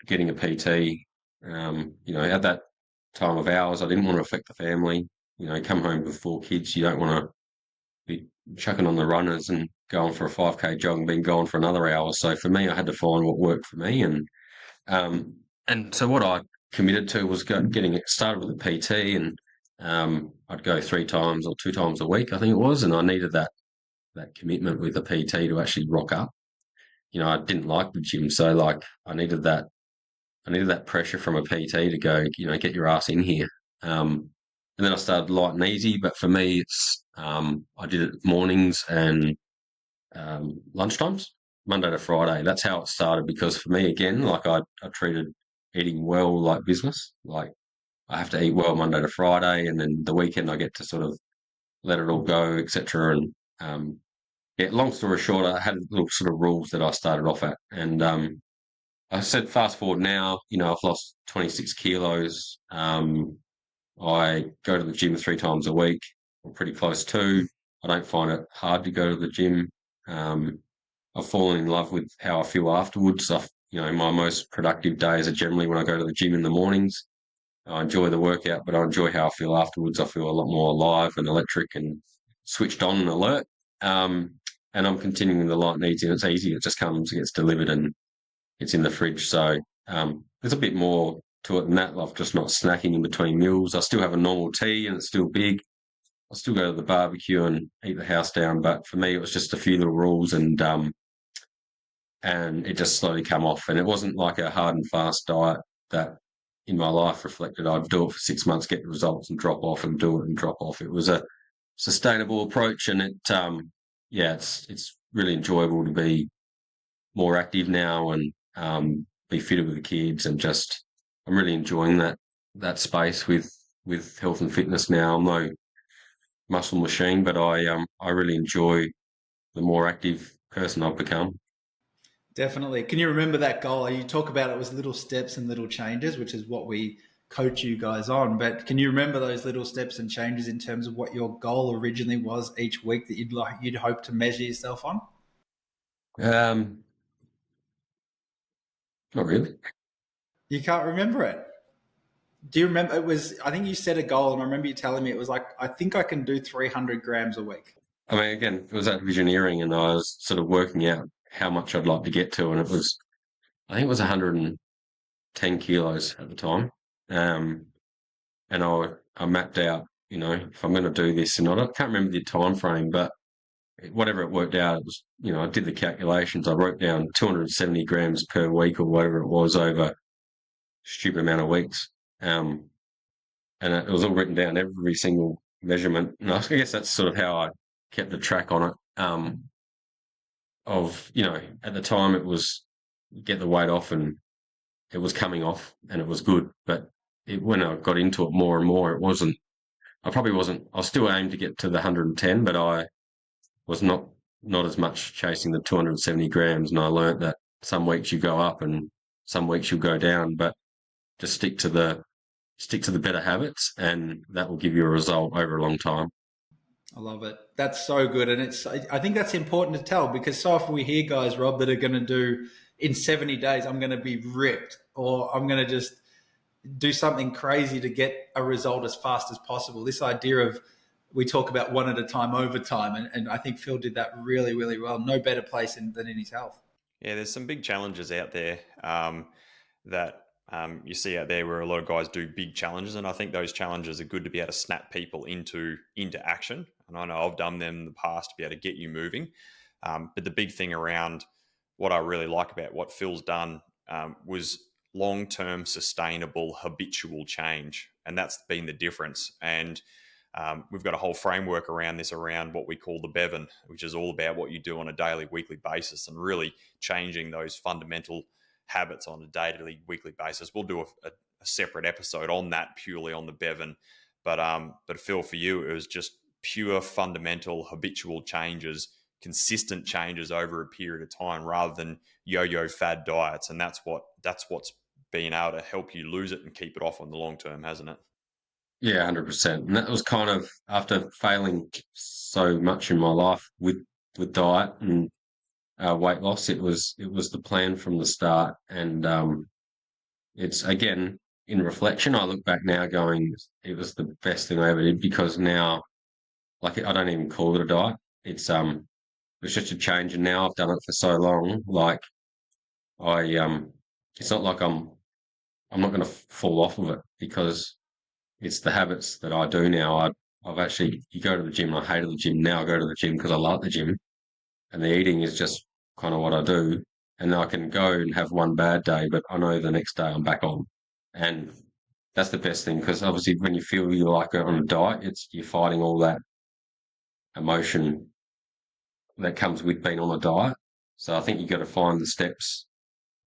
getting a PT. At that time of hours, I didn't want to affect the family. Come home with 4 kids, you don't want to be chucking on the runners and going for a 5K jog and been gone for another hour. So for me, I had to find what worked for me, and so what I committed to was getting it started with a PT, and I'd go 3 times or 2 times a week, I think it was, and I needed that commitment with the PT to actually rock up. I didn't like the gym, so like I needed that pressure from a PT to go, get your ass in here. And then I started light and easy, but for me, it's I did it mornings and lunchtimes, Monday to Friday. That's how it started because for me, again, like I treated eating well like business. Like I have to eat well Monday to Friday, and then the weekend I get to sort of let it all go, etc. And yeah, long story short, I had little sort of rules that I started off at, and I said fast forward now, I've lost 26 kilos. I go to the gym 3 times a week, or pretty close to. I don't find it hard to go to the gym. Um, I've fallen in love with how I feel afterwards. My most productive days are generally when I go to the gym in the mornings. I enjoy the workout, but I enjoy how I feel afterwards. I feel a lot more alive and electric and switched on and alert. Um, and I'm continuing the light needs, and it's easy. It just comes, it gets delivered, and it's in the fridge. So there's a bit more to it than that. Like just not snacking in between meals. I still have a normal tea, and it's still big. I still go to the barbecue and eat the house down. But for me, it was just a few little rules, and it just slowly come off. And it wasn't like a hard and fast diet that in my life reflected I'd do it for 6 months, get the results and drop off and do it and drop off. It was a sustainable approach, and it's really enjoyable to be more active now and be fitter with the kids, and just I'm really enjoying that space with health and fitness now. I'm no muscle machine, but I really enjoy the more active person I've become. Definitely. Can you remember that goal? You talk about it was little steps and little changes, which is what we coach you guys on. But can you remember those little steps and changes in terms of what your goal originally was each week that you'd hope to measure yourself on? Not really. You can't remember it. Do you remember it was, I think you set a goal and I remember you telling me it was like, I think I can do 300 grams a week. I mean, again, it was that visioneering, and I was sort of working out how much I'd like to get to, and I think it was 110 kilos at the time. And I mapped out, if I'm going to do this, and I can't remember the time frame, but whatever it worked out, it was, I did the calculations. I wrote down 270 grams per week or whatever it was over a stupid amount of weeks. And it was all written down, every single measurement. And I guess that's sort of how I kept the track on it. At the time it was get the weight off, and it was coming off and it was good. But when I got into it more and more, I still aimed to get to the 110, but I was not as much chasing the 270 grams. And I learnt that some weeks you go up and some weeks you'll go down, but just stick to the better habits, and that will give you a result over a long time. I love it. That's so good. And I think that's important to tell because so often we hear guys, Rob, that are going to do in 70 days, I'm going to be ripped or I'm going to just do something crazy to get a result as fast as possible. This idea of we talk about one at a time over time. And I think Phil did that really, really well. No better place than in his health. Yeah, there's some big challenges out there that you see out there where a lot of guys do big challenges, and I think those challenges are good to be able to snap people into action. And I know I've done them in the past to be able to get you moving. But the big thing around what I really like about what Phil's done was long-term, sustainable, habitual change, and that's been the difference. And we've got a whole framework around this, around what we call the Bevan, which is all about what you do on a daily, weekly basis and really changing those fundamental habits on a daily, weekly basis. We'll do a separate episode on that, purely on the Bevan. But Phil, for you, it was just pure fundamental habitual changes, consistent changes over a period of time, rather than yo-yo fad diets. And that's what's been able to help you lose it and keep it off on the long term, hasn't it? Yeah, 100%. And that was kind of after failing so much in my life with diet and weight loss. It was the plan from the start, and it's again in reflection. I look back now, going, it was the best thing I ever did, because now, like, I don't even call it a diet. It's was just a change, and now I've done it for so long. Like I it's not like I'm not going to fall off of it because it's the habits that I do now. I've actually you go to the gym. I hated the gym. Now I go to the gym because I like the gym, and the eating is just kind of what I do. And I can go and have one bad day, but I know the next day I'm back on, and that's the best thing because obviously when you feel you like it on a diet, it's you're fighting all that emotion that comes with being on a diet. So I think you've got to find the steps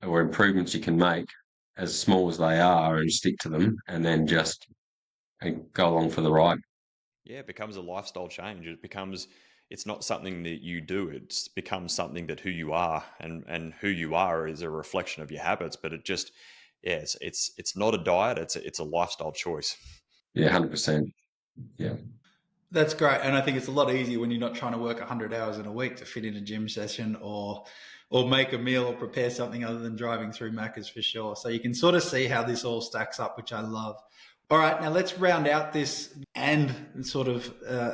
or improvements you can make, as small as they are, and stick to them, and then just and go along for the ride. Yeah, it becomes a lifestyle change. It's not something that you do. It's becomes something that who you are, and who you are is a reflection of your habits. But it just, yeah, it's not a diet. It's a lifestyle choice. Yeah, 100%. Yeah. That's great, and I think it's a lot easier when you're not trying to work 100 hours in a week to fit in a gym session or make a meal or prepare something other than driving through Macca's for sure. So you can sort of see how this all stacks up, which I love. All right, now let's round out this and sort of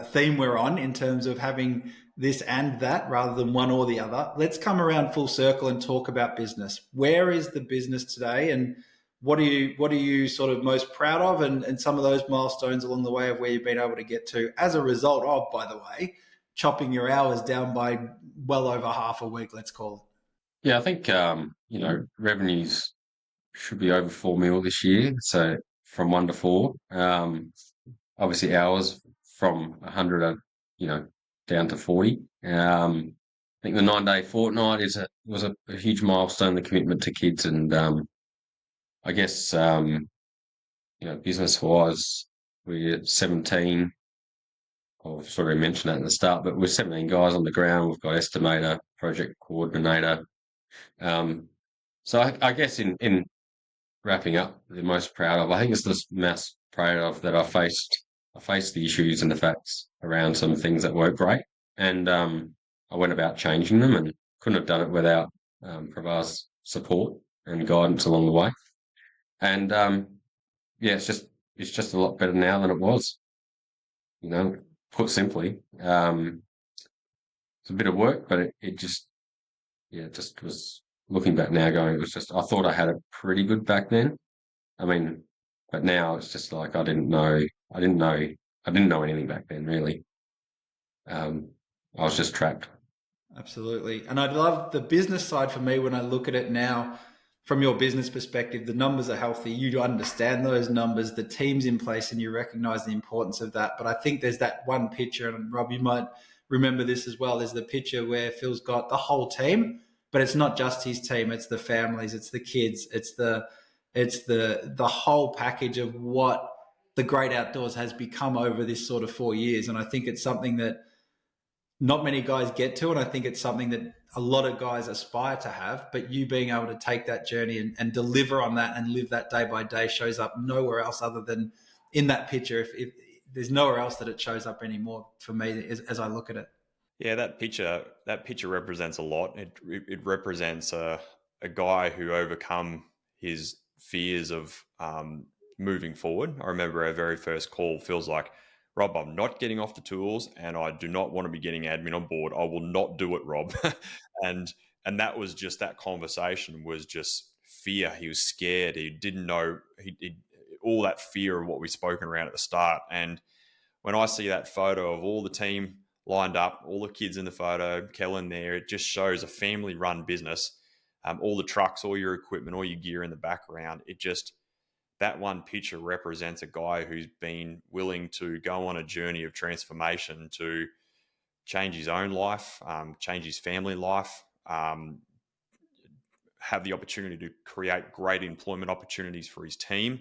theme we're on in terms of having this and that rather than one or the other. Let's come around full circle and talk about business. Where is the business today, and what are you sort of most proud of, and some of those milestones along the way of where you've been able to get to as a result of, by the way, chopping your hours down by well over half a week, let's call it. Yeah, I think revenues should be over 4 mil this year. So from 1 to 4. Obviously hours from 100 down to 40. I think the 9-day fortnight was a huge milestone, the commitment to kids, and I guess business wise we're at 17. I've sort of mentioned that at the start, but we're 17 guys on the ground. We've got estimator, project coordinator. So I guess in wrapping up, the most proud of, I think it's this mass proud of that I faced the issues and the facts around some things that weren't great, and I went about changing them, and couldn't have done it without Pravar's support and guidance along the way. And yeah, it's just a lot better now than it was. Put simply, it's a bit of work, but it just, yeah, it just was, looking back now going, it was just, I thought I had it pretty good back then. I mean, but now it's just like, I didn't know anything back then, really. I was just trapped. Absolutely. And I love the business side for me when I look at it now from your business perspective. The numbers are healthy. You understand those numbers, the team's in place, and you recognize the importance of that. But I think there's that one picture, and Rob, you might remember this as well. There's the picture where Phil's got the whole team, but it's not just his team, it's the families, it's the kids, it's the whole package of what the great outdoors has become over this sort of 4 years. And I think it's something that not many guys get to, and I think it's something that a lot of guys aspire to have. But you being able to take that journey and deliver on that and live that day by day shows up nowhere else other than in that picture. If there's nowhere else that it shows up anymore for me as I look at it. Yeah, that picture represents a lot. It represents a guy who overcome his fears of moving forward. I remember our very first call. Phil's like, Rob, I'm not getting off the tools, and I do not want to be getting admin on board. I will not do it, Rob. and and that was just, that conversation was just fear. He was scared. He didn't know. He all that fear of what we've spoken around at the start. And when I see that photo of all the team lined up, all the kids in the photo, Kellen there, it just shows a family-run business. All the trucks, all your equipment, all your gear in the background. It just, that one picture represents a guy who's been willing to go on a journey of transformation to change his own life, change his family life, have the opportunity to create great employment opportunities for his team,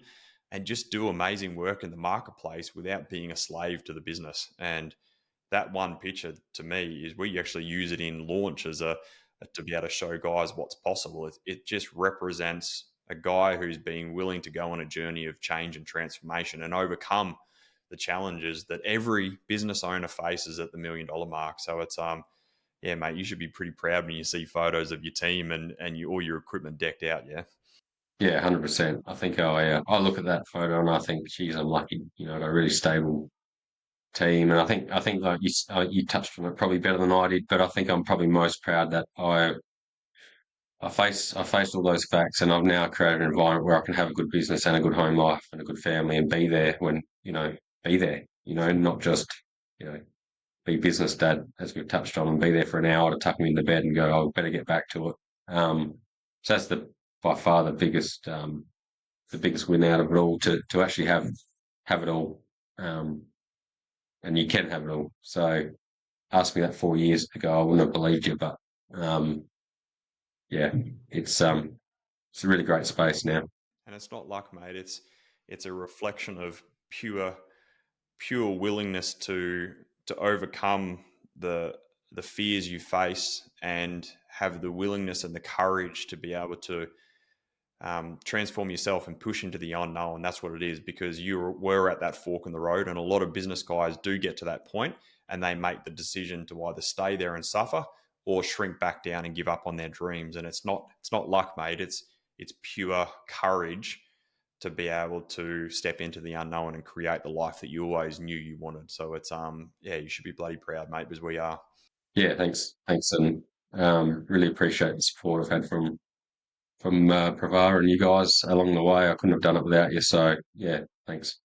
and just do amazing work in the marketplace without being a slave to the business. And that one picture to me is, we actually use it in launch as to be able to show guys what's possible. It just represents a guy who's being willing to go on a journey of change and transformation and overcome the challenges that every business owner faces at the $1 million mark. So it's yeah, mate, you should be pretty proud when you see photos of your team and all your equipment decked out. Yeah. Yeah, 100%. I think I look at that photo and I think, geez, I'm lucky. I got a really stable team, and I think like you touched on it probably better than I did, but I think I'm probably most proud that I faced all those facts, and I've now created an environment where I can have a good business and a good home life and a good family, and be there when be there, not just be business dad, as we've touched on, and be there for an hour to tuck me into bed and go, I better get back to it. So that's by far the biggest win out of it all, to actually have it all, and you can have it all. So ask me that 4 years ago, I wouldn't have believed you, but yeah, it's a really great space now. And it's not luck, mate. It's a reflection of pure willingness to overcome the fears you face, and have the willingness and the courage to be able to transform yourself and push into the unknown. That's what it is, because you were at that fork in the road, and a lot of business guys do get to that point, and they make the decision to either stay there and suffer, or shrink back down and give up on their dreams. And it's not luck, mate. It's pure courage to be able to step into the unknown and create the life that you always knew you wanted. So it's you should be bloody proud, mate, because we are. Yeah, thanks, and really appreciate the support I've had from Pravar and you guys along the way. I couldn't have done it without you. So yeah, thanks.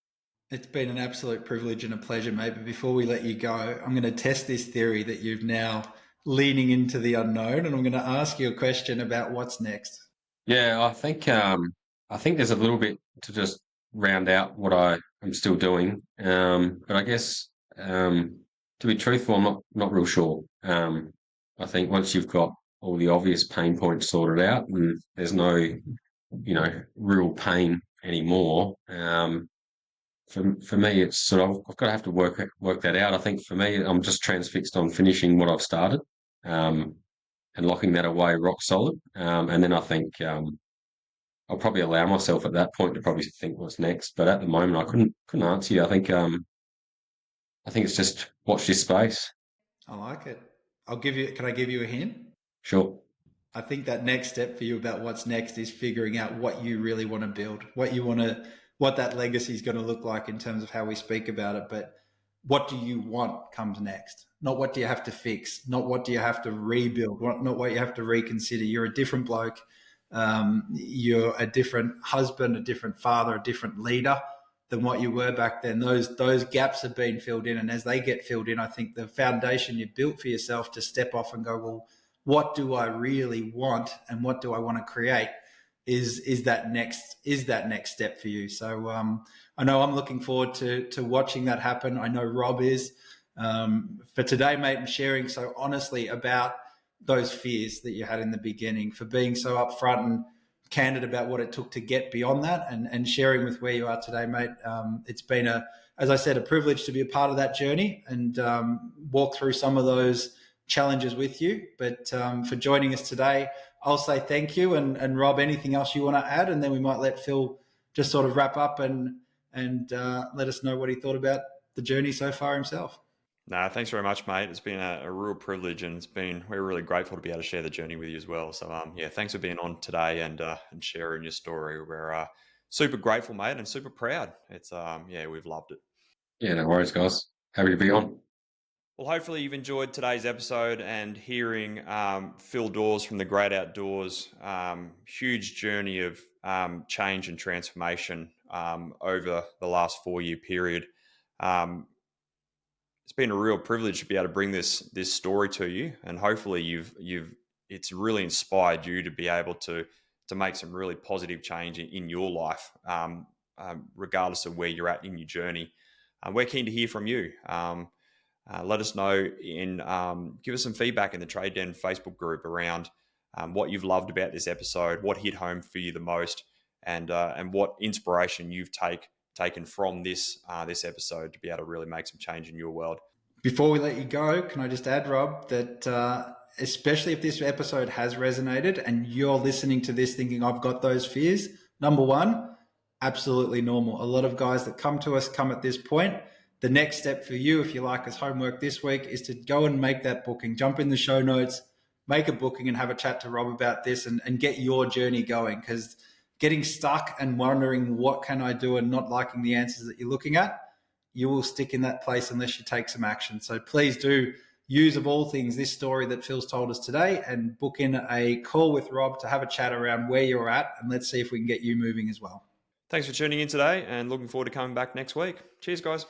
It's been an absolute privilege and a pleasure, mate. But before we let you go, I'm going to test this theory that you've now leaning into the unknown, and I'm going to ask you a question about what's next. Yeah, I think there's a little bit to just round out what I am still doing, but I guess to be truthful, I'm not real sure. I think once you've got all the obvious pain points sorted out, and there's no real pain anymore. For me, it's sort of I've got to have to work that out. I think for me, I'm just transfixed on finishing what I've started, and locking that away rock solid. And then I think I'll probably allow myself at that point to probably think what's next. But at the moment, I couldn't answer you. I think it's just watch this space. I like it. Can I give you a hint? Sure. I think that next step for you about what's next is figuring out what you really want to build, what that legacy is going to look like in terms of how we speak about it. But what do you want comes next? Not what do you have to fix, not what do you have to rebuild, not what you have to reconsider. You're a different bloke. You're a different husband, a different father, a different leader than what you were back then. Those gaps have been filled in, and as they get filled in, I think the foundation you built for yourself to step off and go, well, what do I really want, and what do I want to create is that next step for you. So I know I'm looking forward to watching that happen. I know Rob is. For today, mate, and sharing so honestly about those fears that you had in the beginning, for being so upfront and candid about what it took to get beyond that, and sharing with where you are today, mate. It's been as I said, a privilege to be a part of that journey and walk through some of those challenges with you. But for joining us today, I'll say thank you. And Rob, anything else you want to add? And then we might let Phil just sort of wrap up and let us know what he thought about the journey so far himself. No, thanks very much, mate. It's been a real privilege, and we're really grateful to be able to share the journey with you as well. So thanks for being on today and sharing your story. We're super grateful, mate, and super proud. It's we've loved it. Yeah, no worries, guys. Happy to be on. Well, hopefully you've enjoyed today's episode and hearing Phil Dawes from the Great Outdoors. Huge journey of change and transformation over the last 4-year period. It's been a real privilege to be able to bring this story to you, and hopefully it's really inspired you to be able to make some really positive change in your life, regardless of where you're at in your journey. We're keen to hear from you. Let us know give us some feedback in the Trade Den Facebook group around what you've loved about this episode, what hit home for you the most, and what inspiration you've taken from this episode to be able to really make some change in your world. Before we let you go, can I just add, Rob, that especially if this episode has resonated and you're listening to this thinking, I've got those fears, number one, absolutely normal. A lot of guys that come to us come at this point. The next step for you, if you like, as homework this week, is to go and make that booking. Jump in the show notes, make a booking, and have a chat to Rob about this and get your journey going. Because getting stuck and wondering what can I do and not liking the answers that you're looking at, you will stick in that place unless you take some action. So please do use, of all things, this story that Phil's told us today, and book in a call with Rob to have a chat around where you're at, and let's see if we can get you moving as well. Thanks for tuning in today, and looking forward to coming back next week. Cheers, guys.